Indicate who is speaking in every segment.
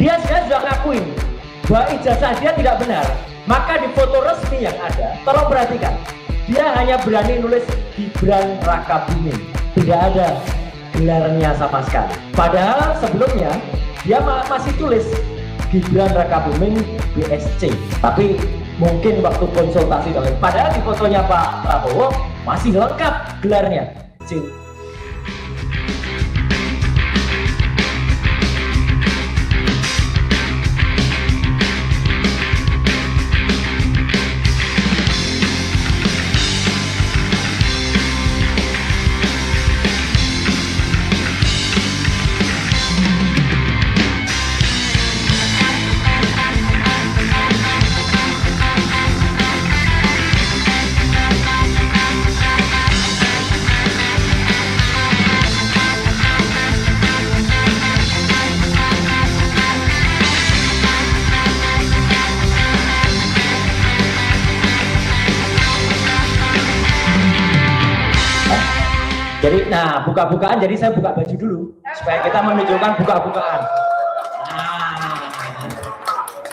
Speaker 1: Dia sudah ngakuin bahwa ijazah dia tidak benar. Maka di foto resmi yang ada, tolong perhatikan, dia hanya berani nulis Gibran Rakabuming, tidak ada gelarnya sama sekali. Padahal sebelumnya dia masih tulis Gibran Rakabuming BSC, tapi mungkin waktu konsultasi dengan, padahal di fotonya Pak Prabowo masih lengkap gelarnya. Jadi, nah buka-bukaan, jadi saya buka baju dulu supaya kita menunjukkan buka-bukaan. Nah,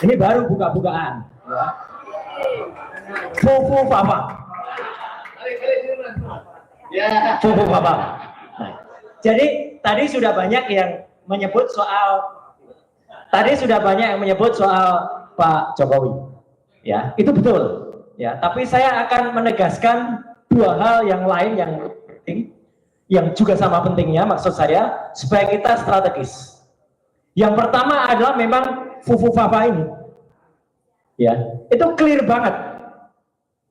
Speaker 1: ini baru buka-bukaan. Fufu Papa. Fufu Papa. Nah, jadi tadi sudah banyak yang menyebut soal, Pak Jokowi. Ya, itu betul. Ya, tapi saya akan menegaskan dua hal yang lain yang penting, yang juga sama pentingnya, maksud saya supaya kita strategis. Yang pertama adalah memang Fufu Papa ini, ya itu clear banget.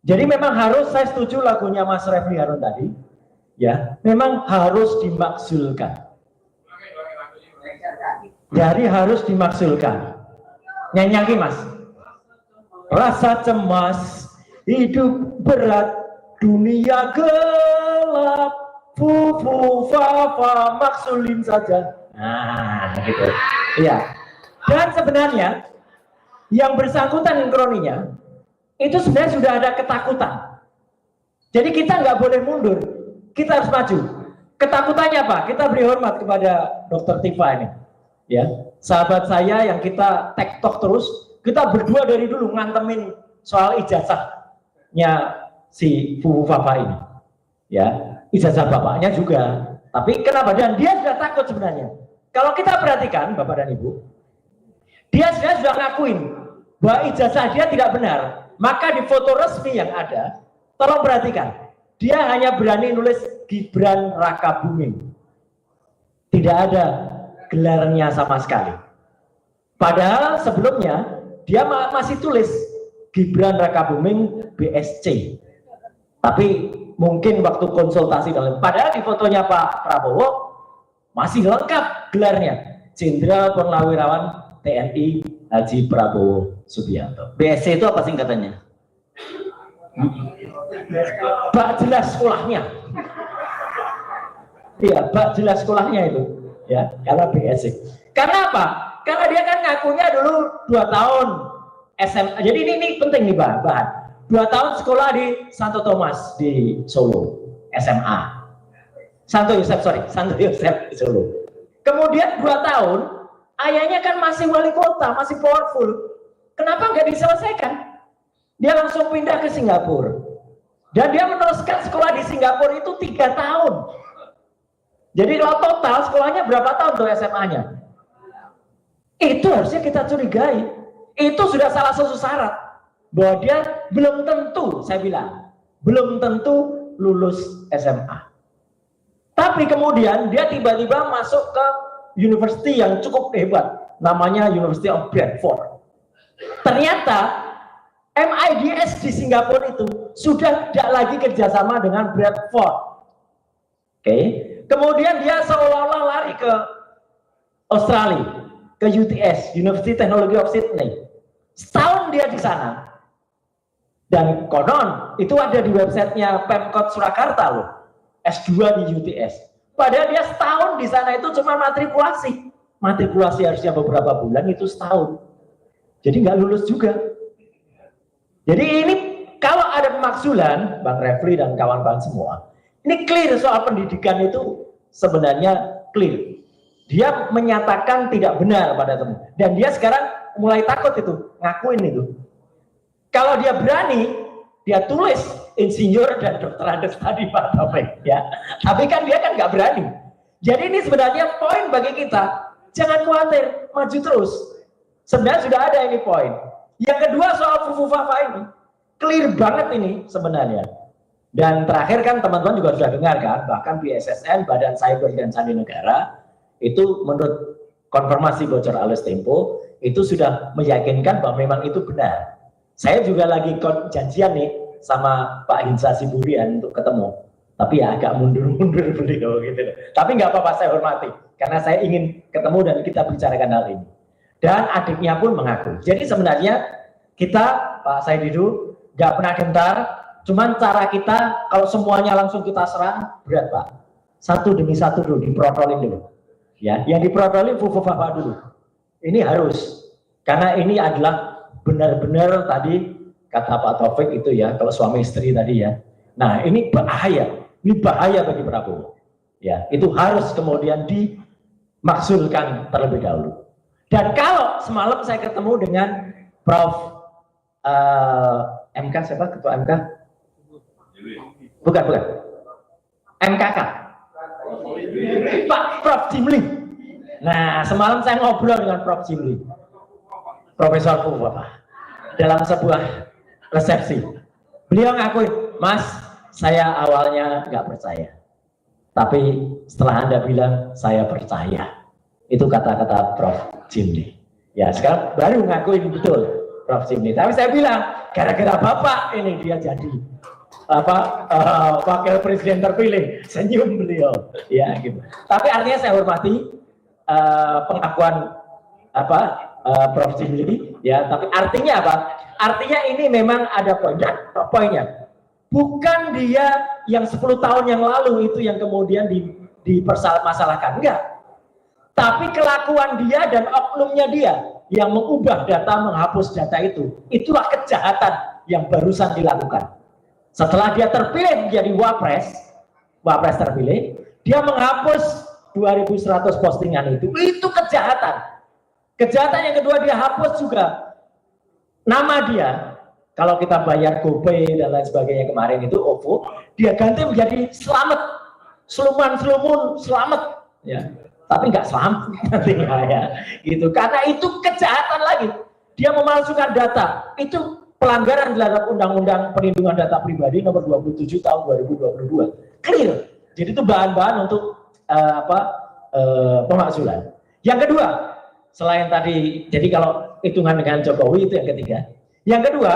Speaker 1: Jadi memang harus, saya setuju lagunya Mas Refli Harun tadi, ya memang harus dimaksulkan. Jadi harus dimaksulkan. Nyanyi lagi Mas. Rasa cemas, hidup berat, dunia gelap. Fufu Papa maksulin saja. Nah, gitu. Iya. Dan sebenarnya yang bersangkutan dengan kroninya itu sebenarnya sudah ada ketakutan. Jadi kita nggak boleh mundur, kita harus maju. Ketakutannya apa? Kita beri hormat kepada Dr. Tifa ini, ya, sahabat saya yang kita tektok terus. Kita berdua dari dulu ngantemin soal ijazahnya si Fufu Papa ini, ya. Ijazah bapaknya juga, tapi kenapa? Dan dia sudah takut sebenarnya. Kalau kita perhatikan Bapak dan Ibu, dia sudah ngakuin bahwa ijazah dia tidak benar. Maka di foto resmi yang ada, tolong perhatikan, dia hanya berani nulis Gibran Rakabuming, tidak ada gelarnya sama sekali. Padahal sebelumnya dia masih tulis Gibran Rakabuming BSC, tapi mungkin waktu konsultasi dengan, padahal di fotonya Pak Prabowo masih lengkap gelarnya, Jenderal Purnawirawan TNI Haji Prabowo Subianto.
Speaker 2: BSC itu apa singkatannya?
Speaker 1: Bak jelas sekolahnya. Iya, bak jelas sekolahnya itu, ya, karena BSC. Karena apa? Karena dia kan ngakunya dulu 2 tahun SMA. Jadi ini penting nih bahan. 2 tahun sekolah di Santo Thomas di Solo, SMA. Santo Yosef di Solo. Kemudian 2 tahun, ayahnya kan masih wali kota, masih powerful. Kenapa nggak diselesaikan? Dia langsung pindah ke Singapura. Dan dia meneruskan sekolah di Singapura itu 3 tahun. Jadi kalau total sekolahnya berapa tahun tuh SMA-nya? Itu harusnya kita curigai. Itu sudah salah satu syarat bahwa dia belum tentu, saya bilang, belum tentu lulus SMA. Tapi kemudian dia tiba-tiba masuk ke university yang cukup hebat, namanya University of Bradford. Ternyata MIDS di Singapura itu sudah tidak lagi kerjasama dengan Bradford. Oke. Kemudian dia seolah-olah lari ke Australia, ke UTS, University Technology of Sydney. Setahun dia di sana. Dan konon itu ada di websitenya Pemkot Surakarta loh, S2 di UTS. Padahal dia setahun di sana itu cuma matrikulasi. Matrikulasi harusnya beberapa bulan, itu setahun. Jadi nggak lulus juga. Jadi ini kalau ada pemakzulan, Bang Refli dan kawan-kawan semua, ini clear soal pendidikan itu sebenarnya clear. Dia menyatakan tidak benar pada teman. Dan dia sekarang mulai takut itu, ngakuin itu. Kalau dia berani, dia tulis insinyur dan dokter Andes tadi Pak Taufik, ya. Tapi kan dia kan nggak berani. Jadi ini sebenarnya poin bagi kita. Jangan khawatir, maju terus. Sebenarnya sudah ada ini poin. Yang kedua soal Fufu Fafa ini, clear banget ini sebenarnya. Dan terakhir kan teman-teman juga sudah dengar kan, bahkan BSSN, Badan Cyber dan Sandi Negara, itu menurut konfirmasi bocor alias Tempo, itu sudah meyakinkan bahwa memang itu benar. Saya juga lagi janjian nih sama Pak Hinsa Siburian untuk ketemu. Tapi ya agak mundur-mundur beliau gitu. Tapi nggak apa-apa, saya hormati. Karena saya ingin ketemu dan kita bicarakan hal ini. Dan adiknya pun mengaku. Jadi sebenarnya kita, Pak Saididu, nggak pernah gentar. Cuman cara kita, kalau semuanya langsung kita serang, berat Pak. Satu demi satu dulu, diprotolin dulu. Ya, yang diprotolin Fufu Fafa dulu. Ini harus. Karena ini adalah benar-benar tadi, kata Pak Taufik itu ya, kalau suami istri tadi ya. Nah ini bahaya. Ini bahaya bagi Prabowo. Ya, itu harus kemudian dimaksulkan terlebih dahulu. Dan kalau semalam saya ketemu dengan Prof. MK siapa? Ketua MK? Bukan. MKK. Pak Prof. Jimli. Nah, semalam saya ngobrol dengan Prof. Jimli. Profesor Fufu Fafa. Dalam sebuah resepsi. Beliau ngakuin, Mas, saya awalnya nggak percaya. Tapi setelah Anda bilang, saya percaya. Itu kata-kata Prof. Jimli. Ya, sekarang baru ngakuin betul Prof. Jimli. Tapi saya bilang, gara-gara Bapak ini dia jadi wakil presiden terpilih. Senyum beliau. Ya, gitu. Tapi artinya saya hormati pengakuan Prof. Jimli. Ya, tapi artinya apa? Artinya ini memang ada poinnya. Bukan dia yang 10 tahun yang lalu itu yang kemudian dipermasalahkan, enggak. Tapi kelakuan dia dan oknumnya dia yang mengubah data, menghapus data itu, itulah kejahatan yang barusan dilakukan. Setelah dia terpilih menjadi wapres terpilih, dia menghapus 2.100 postingan itu kejahatan. Kejahatan yang kedua, dia hapus juga nama dia. Kalau kita bayar GoPay dan lain sebagainya kemarin itu OVO, dia ganti menjadi selamat, selumun selamat, ya. Tapi nggak selamat nantinya ya, gitu. Karena itu kejahatan lagi. Dia memalsukan data. Itu pelanggaran terhadap Undang-Undang Perlindungan Data Pribadi nomor 27 tahun 2022. Clear. Jadi itu bahan-bahan untuk pemakzulan. Yang kedua, selain tadi, jadi kalau hitungan dengan Jokowi itu yang ketiga. Yang kedua,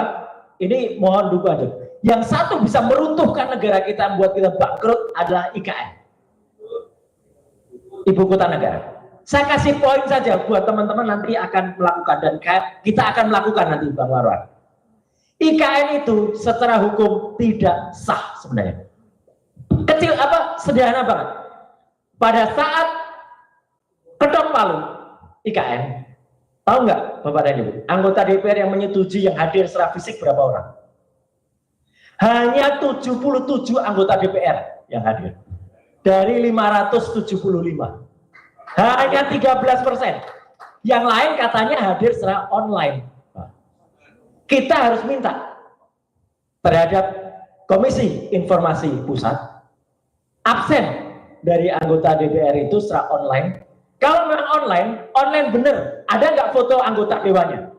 Speaker 1: ini mohon dukungan. Yang satu bisa meruntuhkan negara kita, membuat kita bangkrut adalah IKN. Ibu kota negara. Saya kasih poin saja buat teman-teman nanti akan melakukan dan kita akan melakukan nanti Bang Marwan. IKN itu secara hukum tidak sah sebenarnya. Kecil sederhana banget. Pada saat ketok palu IKN, tahu nggak Bapak dan Ibu, anggota DPR yang menyetujui yang hadir secara fisik berapa orang? Hanya 77 anggota DPR yang hadir. Dari 575. Hanya 13%. Yang lain katanya hadir secara online. Kita harus minta terhadap Komisi Informasi Pusat absen dari anggota DPR itu secara online. Kalau memang online bener. Ada nggak foto anggota dewannya?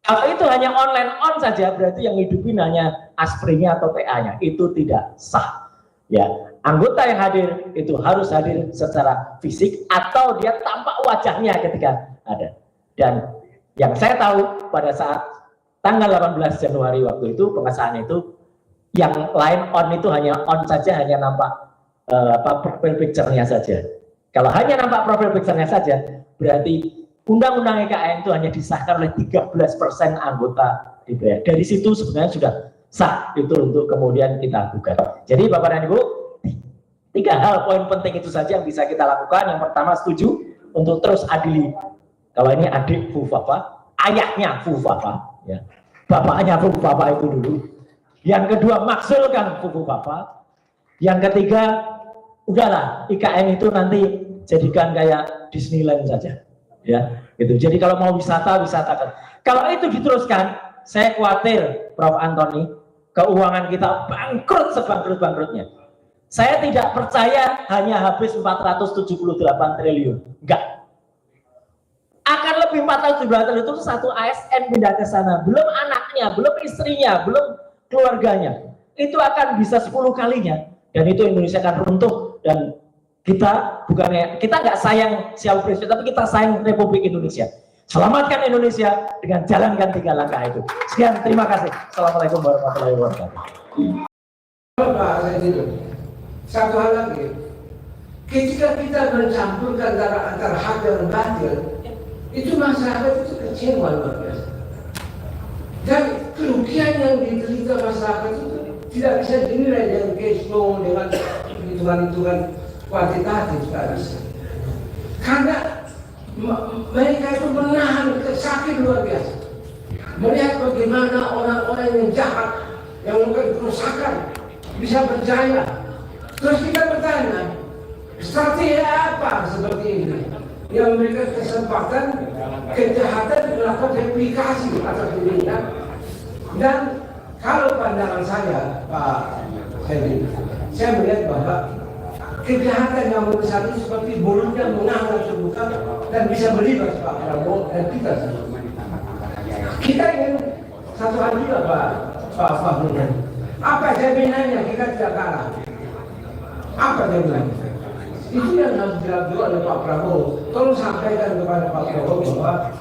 Speaker 1: Kalau itu hanya online on saja, berarti yang hidupin hanya asprinnya atau TA-nya. Itu tidak sah. Ya, anggota yang hadir itu harus hadir secara fisik atau dia tampak wajahnya ketika ada. Dan yang saya tahu pada saat tanggal 18 Januari waktu itu pengesahan itu, yang lain on itu hanya on saja, hanya nampak profil picture-nya saja. Kalau hanya nampak profil picture-nya saja, berarti Undang-Undang IKN itu hanya disahkan oleh 13% anggota DPR. Dari situ sebenarnya sudah sah itu untuk kemudian kita gugat. Jadi Bapak dan Ibu, 3 hal poin penting itu saja yang bisa kita lakukan. Yang pertama, setuju untuk terus adili. Kalau ini adik Fufu Fafa, ayahnya Fufu Fafa, ya. Bapaknya Fufu Fafa itu dulu. Yang kedua, maksulkan Fufu Fafa. Yang ketiga, udahlah IKN itu nanti jadikan kayak Disneyland saja, ya gitu. Jadi kalau mau wisata, wisatakan. Kalau itu diteruskan, saya khawatir Prof. Antoni, keuangan kita bangkrut sebangkrut-bangkrutnya. Saya tidak percaya hanya habis 478 triliun, enggak. Akan lebih 478 triliun itu satu ASN pindah ke sana, belum anaknya, belum istrinya, belum keluarganya. Itu akan bisa 10 kalinya, dan itu Indonesia akan runtuh. Dan kita nggak sayang siapa presiden, tapi kita sayang Republik Indonesia. Selamatkan Indonesia dengan jalankan 3 langkah itu. Sekian, terima kasih. Assalamualaikum warahmatullahi wabarakatuh.
Speaker 2: Satu hal lagi, ketika kita mencampurkan antara hak dan batil, itu masyarakat itu kecewa luar biasa. Dan kerugian yang diterima masyarakat itu tidak bisa dinilai dengan cash flow, dengan hitungan-hitungan kuantitatif, tidak bisa. Karena mereka itu menahan sakit luar biasa. Melihat bagaimana orang-orang yang jahat, yang melakukan kerusakan bisa berjaya. Terus kita bertanya, strategi apa seperti ini yang memberikan kesempatan kejahatan melakukan replikasi atas dirinya? Dan kalau pandangan saya, Pak Hedi, saya melihat bahwa kejahatan yang besar ini seperti mulutnya menganga terbuka dan bisa melibas Pak Prabowo dan kita semua. Kita ingin satu hal juga Pak Fahmi. Apa jaminannya kita tidak kalah? Apa jaminannya? Itu yang harus dilakukan oleh Pak Prabowo. Tolong sampaikan kepada Pak Prabowo bahwa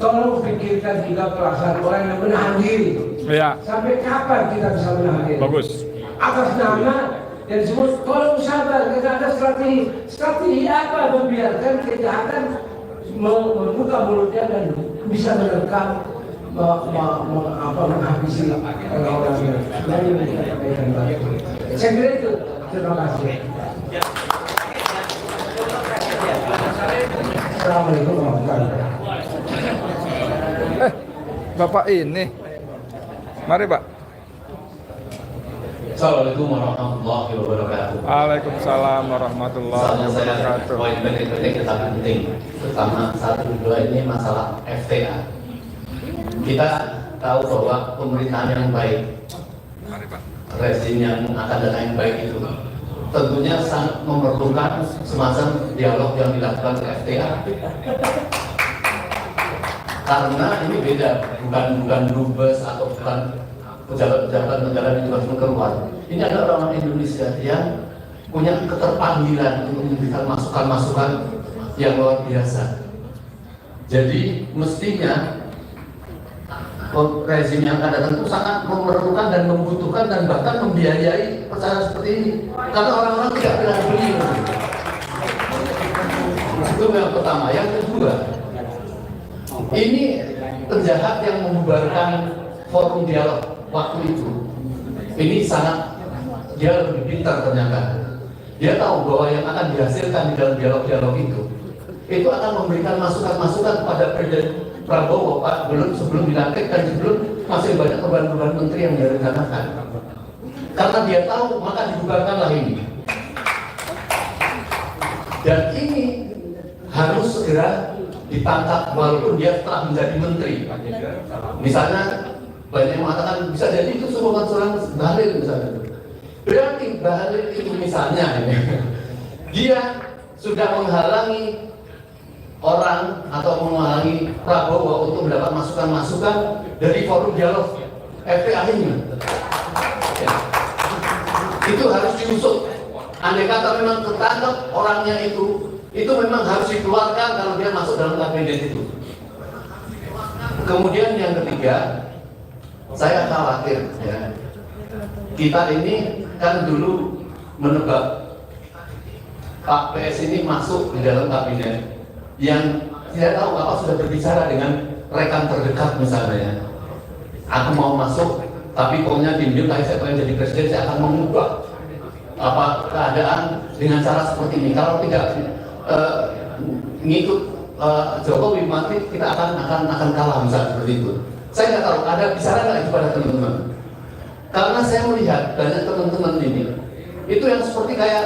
Speaker 2: tolong pikirkan juga perasaan orang yang menahan diri.
Speaker 3: Ya.
Speaker 2: Sampai kapan kita bisa menahan diri?
Speaker 3: Bagus.
Speaker 2: Atas nama yang disebut tolong sabar, kita ada strategi apa membiarkan kejahatan membuka mulutnya dan bisa menerkam menghabisi orang-orang yang saya kira itu. Terima kasih. Assalamualaikum warahmatullahi wabarakatuh.
Speaker 3: Bapak ini, mari Pak.
Speaker 4: Assalamualaikum warahmatullahi wabarakatuh.
Speaker 3: Waalaikumsalam warahmatullahi wabarakatuh.
Speaker 4: Poin penting kita penting. Pertama, 1, 2 ini masalah FTA. Kita tahu bahwa pemerintahan yang baik, rezim yang akan datang yang baik itu tentunya sangat memerlukan semacam dialog yang dilakukan ke FTA. Karena ini beda, bukan dubes atau bukan pejabat-pejabat negara yang juga keluar. Ini adalah orang Indonesia yang punya keterpanggilan untuk memberikan masukan-masukan yang luar biasa. Jadi mestinya rezim yang akan datang itu sangat memerlukan dan membutuhkan dan bahkan membiayai percaya seperti ini. Karena orang-orang tidak pernah beli. Itu yang pertama. Yang kedua, ini penjahat yang membubarkan forum dialog waktu itu. Ini sangat, dia lebih pintar ternyata. Dia tahu bahwa yang akan dihasilkan di dalam dialog-dialog itu akan memberikan masukan-masukan kepada Presiden Prabowo, Pak, sebelum dilantik dan sebelum masih banyak perubahan-perubahan menteri yang direncanakan. Karena dia tahu, maka dibubarkanlah ini. Dan ini harus segera ditangkap walaupun dia telah menjadi menteri. Misalnya banyak yang mengatakan bisa jadi itu sumbangan seorang Bahlil misalnya. Berarti Bahlil itu misalnya dia sudah menghalangi orang atau menghalangi Prabowo untuk mendapat masukan-masukan dari forum dialog FTA ini. Ya. Itu harus diusut. Andai kata memang ketangkep orangnya itu memang harus dikeluarkan kalau dia masuk dalam kabinet itu. Kemudian yang ketiga, saya khawatir ya, kita ini kan dulu menebak Pak PS ini masuk di dalam kabinet yang tidak tahu apa sudah berbicara dengan rekan terdekat misalnya. Aku mau masuk, tapi pokoknya diam-diam saya pengen jadi presiden, saya akan mengubah apa keadaan dengan cara seperti ini. Kalau tidak ngikut Jokowi, mati kita akan kalah misalnya seperti itu. Saya nggak tahu ada bicara nggak itu pada teman-teman. Karena saya melihat banyak teman-teman ini itu yang seperti kayak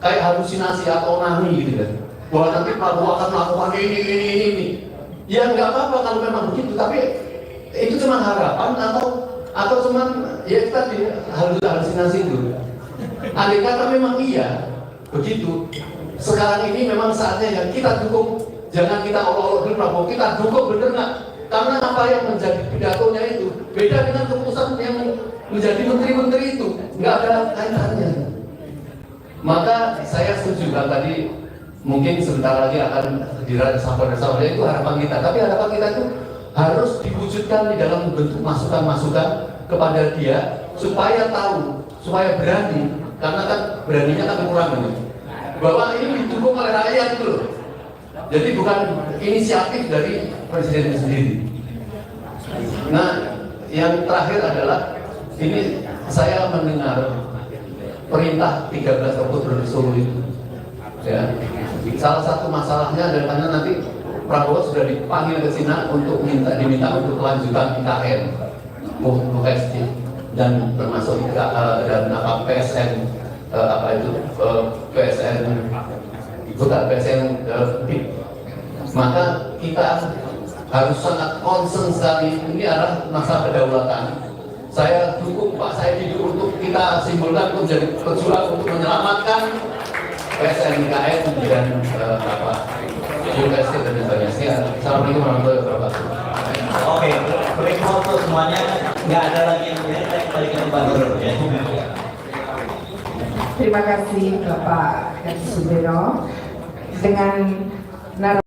Speaker 4: kayak halusinasi atau onani gitu kan. Bahwa nanti Prabowo akan melakukan ini. Ya nggak apa-apa kalau memang begitu, tapi itu cuma harapan atau cuma ya tadi halusinasi itu. Andai kata memang iya begitu, sekarang ini memang saatnya yang kita dukung. Jangan kita olok-olok dulu Prabowo, kita dukung bener nggak? Karena apa yang menjadi pidatonya itu beda dengan keputusan yang menjadi menteri-menteri itu, nggak ada kaitannya. Maka saya setuju kan tadi mungkin sebentar lagi akan diresapel itu harapan kita. Tapi harapan kita itu harus diwujudkan di dalam bentuk masukan-masukan kepada dia supaya tahu, supaya berani. Karena kan beraninya kan kekurangan bahwa ini didukung oleh rakyat itu loh. Jadi bukan inisiatif dari presiden sendiri. Nah, yang terakhir adalah ini saya mendengar perintah 13 Oktober Solo itu. Ya. Salah satu masalahnya adalah karena nanti Prabowo sudah dipanggil ke sini untuk diminta untuk kelanjutan IKN, UKSD, dan termasuk dan apa PSN PSN bukan PSN maka kita harus sangat concern sekali. Ini adalah masa kedaulatan. Saya dukung Pak Saidi untuk kita simbolkan untuk menjadi pejuang untuk menyelamatkan PSNKN dan UKSD dan sebagainya. Assalamualaikum warahmatullahi wabarakatuh.
Speaker 5: Oke, break foto semuanya, nggak ada lagi yang lain. Saya kembali ke Pak Gubernur ya.
Speaker 6: Terima kasih Bapak Hadi Sudiro dengan narasi